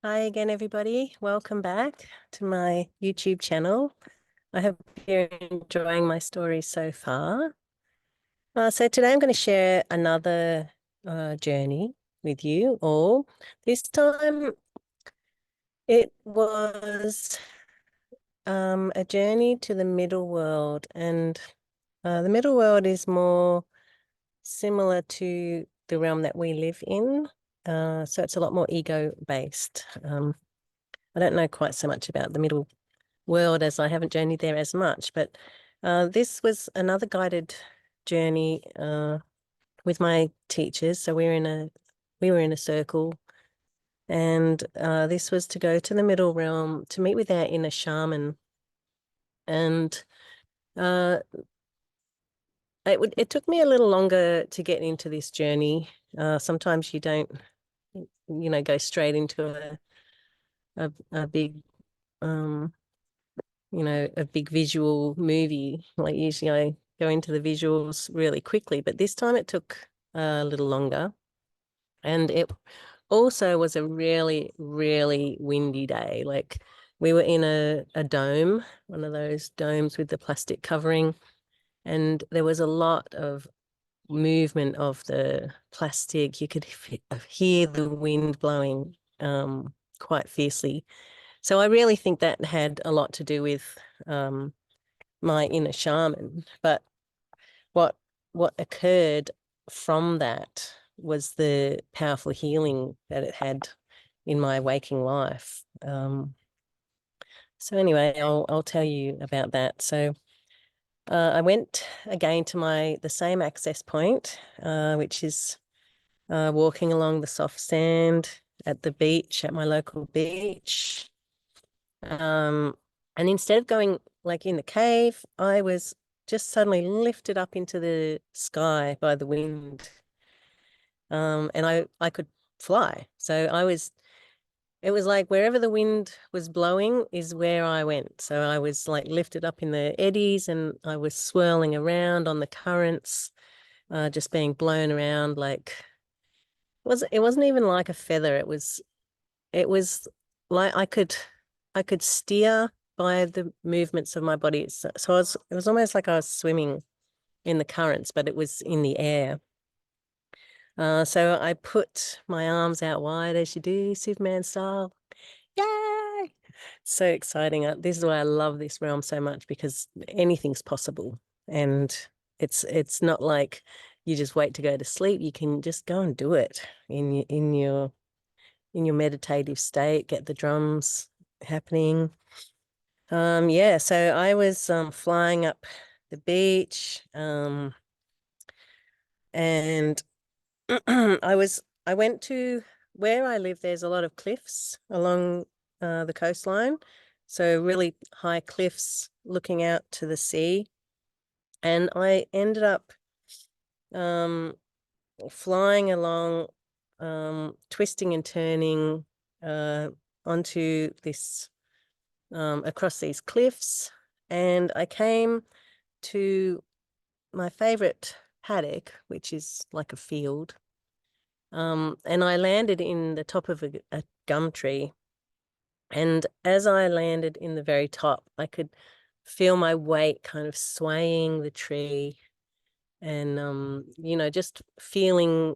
Hi again, everybody. Welcome back to my YouTube channel. I hope you're enjoying my story so far. So today I'm going to share another journey with you all. This time it was a journey to the middle world, and the middle world is more similar to the realm that we live in. So it's a lot more ego-based. I don't know quite so much about the middle world as I haven't journeyed there as much, but this was another guided journey with my teachers. So we were in a circle, and this was to go to the middle realm to meet with our inner shaman. And uh, it took me a little longer to get into this journey. Sometimes you don't, go straight into a big um a big visual movie. Like usually I go into the visuals really quickly, but this time it took a little longer. And it also was a really, really windy day. Like we were in a dome, one of those domes with the plastic covering, and there was a lot of movement of the plastic. You could hear the wind blowing quite fiercely. So I really think that had a lot to do with my inner shaman. But what what occurred from that was the powerful healing that it had in my waking life. So anyway, I'll tell you about that. So I went again to the same access point, which is walking along the soft sand at the beach, at my local beach. Um, and instead of going like in the cave, I was just suddenly lifted up into the sky by the wind. And I could fly. It was like wherever the wind was blowing is where I went. So I was like lifted up in the eddies and I was swirling around on the currents, just being blown around like it wasn't even like a feather. It was like I could steer by the movements of my body. So it was almost like I was swimming in the currents, but it was in the air. So I put my arms out wide as you do, Superman style. Yay! So exciting. This is why I love this realm so much because anything's possible. And it's not like you just wait to go to sleep. You can just go and do it in your meditative state, get the drums happening. Yeah, so I was flying up the beach, and I went to where I live, there's a lot of cliffs along the coastline. So really high cliffs looking out to the sea. And I ended up um flying along, twisting and turning onto this across these cliffs, and I came to my favorite paddock, which is like a field. And I landed in the top of a gum tree. And as I landed in the very top, I could feel my weight kind of swaying the tree and, just feeling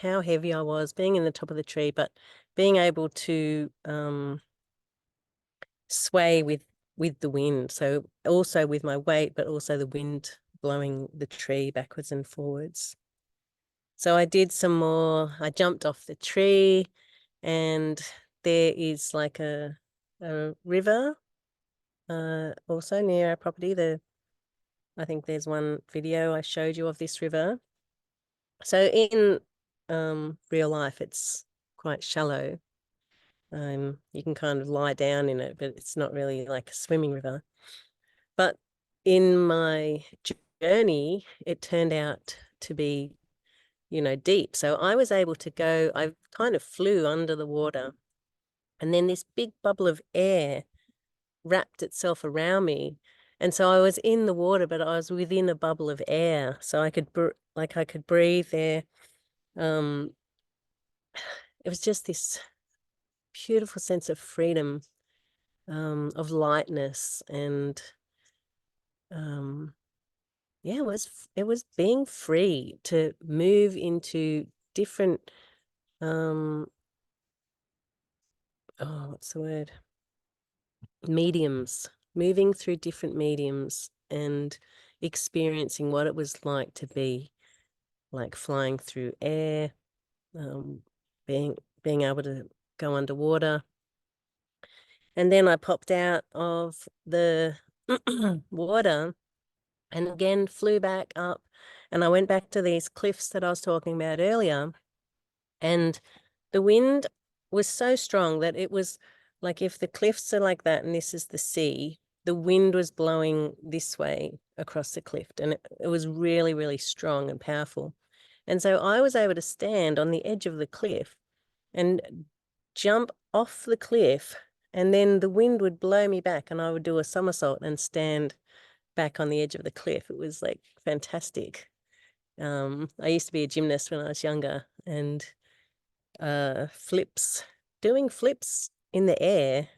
how heavy I was being in the top of the tree, but being able to sway with the wind. So also with my weight, but also the wind blowing the tree backwards and forwards. So I did some more. I jumped off the tree, and there is like a river also near our property. I think there's one video I showed you of this river. So in real life, it's quite shallow. You can kind of lie down in it, but it's not really like a swimming river. But in my journey, it turned out to be, deep. So I was able to go, I kind of flew under the water, and then this big bubble of air wrapped itself around me. And so I was in the water, but I was within a bubble of air. So I could breathe there. Um, it was just this beautiful sense of freedom, of lightness, and yeah, it was being free to move into different what's the word? Mediums, moving through different mediums and experiencing what it was like to be like flying through air, um, being able to go underwater. And then I popped out of the water and again flew back up, and I went back to these cliffs that I was talking about earlier. And the wind was so strong that it was like, if the cliffs are like that and this is the sea, the wind was blowing this way across the cliff, and it was really, really strong and powerful. And so I was able to stand on the edge of the cliff and jump off the cliff, and then the wind would blow me back and I would do a somersault and stand back on the edge of the cliff. It was like fantastic. I used to be a gymnast when I was younger, and doing flips in the air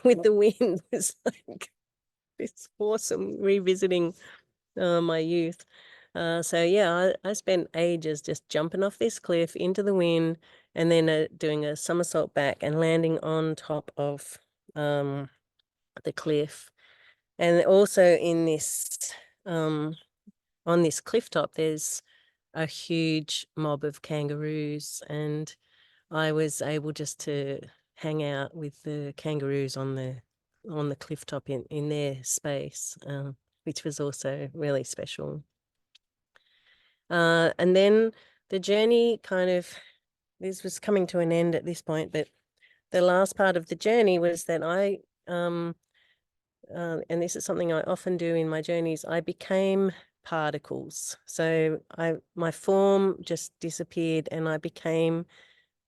with the wind was like this awesome, revisiting my youth. So yeah, I spent ages just jumping off this cliff into the wind, and then doing a somersault back and landing on top of the cliff. And also on this cliff top, there's a huge mob of kangaroos, and I was able just to hang out with the kangaroos on the cliff top in their space, which was also really special. And then the journey this was coming to an end at this point, but the last part of the journey was that and this is something I often do in my journeys, I became particles. So my form just disappeared, and I became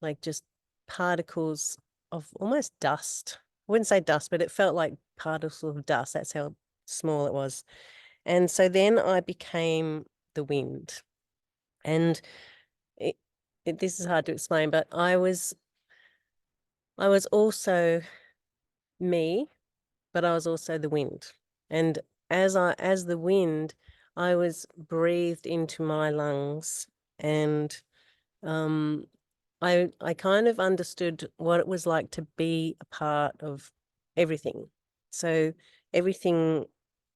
like just particles of almost dust. I wouldn't say dust, but it felt like particles of dust. That's how small it was. And so then I became the wind. And this is hard to explain, but I was also me, but I was also the wind. And as the wind, I was breathed into my lungs, and I kind of understood what it was like to be a part of everything. So everything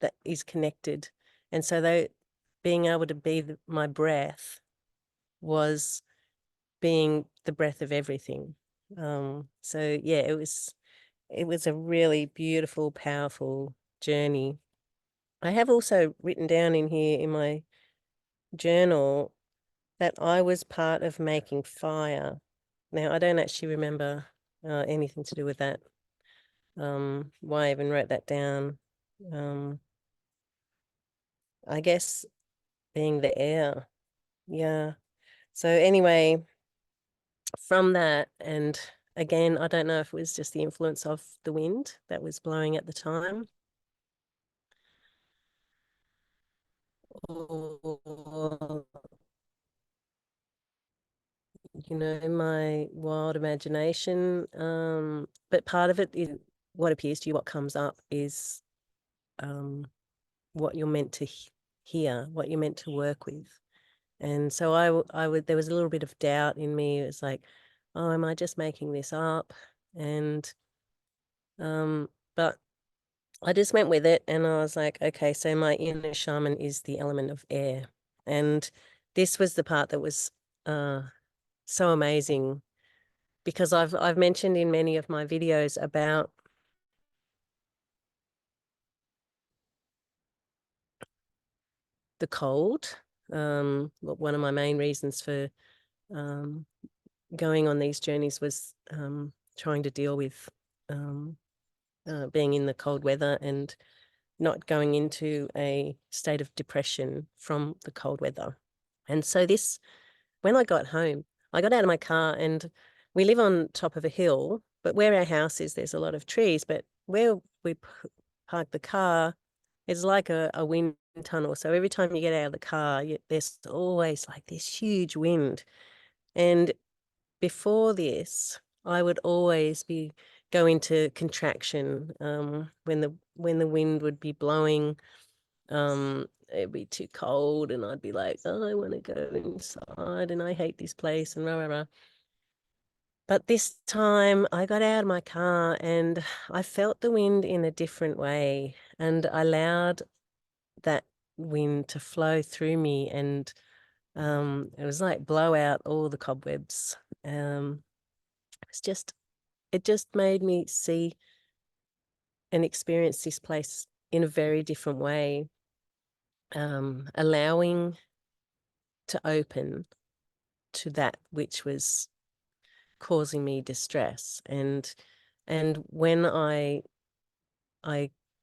that is connected. And so being able to be my breath was being the breath of everything. So yeah, it was a really beautiful, powerful journey. I have also written down in here in my journal that I was part of making fire. Now, I don't actually remember anything to do with that. Why I even wrote that down. I guess being the air. Yeah. So anyway, from that, and again, I don't know if it was just the influence of the wind that was blowing at the time, or my wild imagination. But part of it is what appears to you, what comes up is what you're meant to hear, what you're meant to work with. And so there was a little bit of doubt in me. It was like, oh, am I just making this up? And but I just went with it, and I was like, okay, so my inner shaman is the element of air. And this was the part that was so amazing, because I've mentioned in many of my videos about the cold. One of my main reasons for um, going on these journeys was trying to deal with being in the cold weather and not going into a state of depression from the cold weather. And so when I got home, I got out of my car, and we live on top of a hill, but where our house is, there's a lot of trees, but where we park the car, it's like a wind tunnel. So every time you get out of the car, there's always like this huge wind. And before this, I would always be go into contraction when the wind would be blowing. It'd be too cold, and I'd be like, oh, I want to go inside, and I hate this place, and rah rah rah. But this time I got out of my car and I felt the wind in a different way, and I allowed that wind to flow through me, and it was like blow out all the cobwebs. It's just it just made me see and experience this place in a very different way, allowing to open to that which was causing me distress. And when I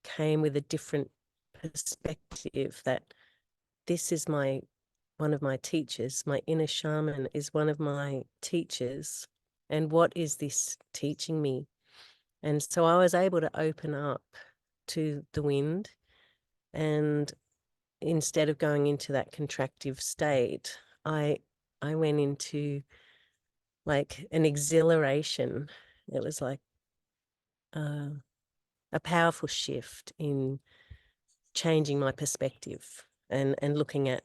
came with a different perspective that this is one of my teachers, my inner shaman is one of my teachers, and what is this teaching me? And so I was able to open up to the wind, and instead of going into that contractive state, I went into like an exhilaration. It was like uh, a powerful shift in changing my perspective and looking at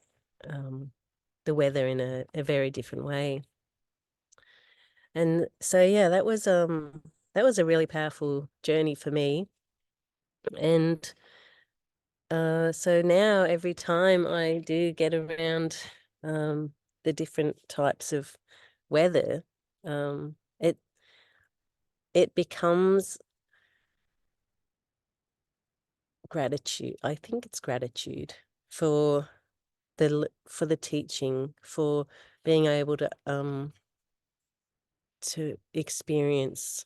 the weather in a very different way. And so yeah, that was a really powerful journey for me. And so now every time I do get around the different types of weather, it becomes gratitude. I think it's gratitude for the teaching, for being able to experience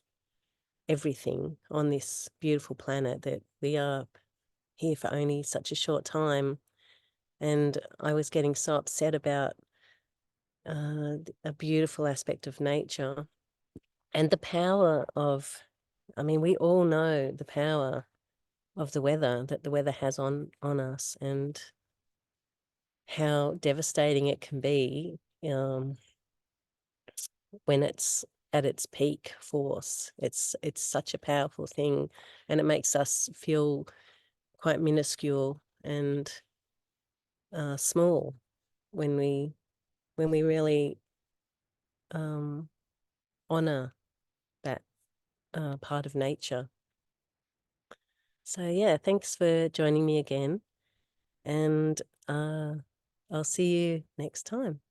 everything on this beautiful planet, that we are here for only such a short time. And I was getting so upset about a beautiful aspect of nature and the power of, I mean, we all know the power of the weather, that the weather has on us, and how devastating it can be when it's at its peak force. It's such a powerful thing, and it makes us feel quite minuscule and small when we really honor that part of nature. So yeah, thanks for joining me again, and I'll see you next time.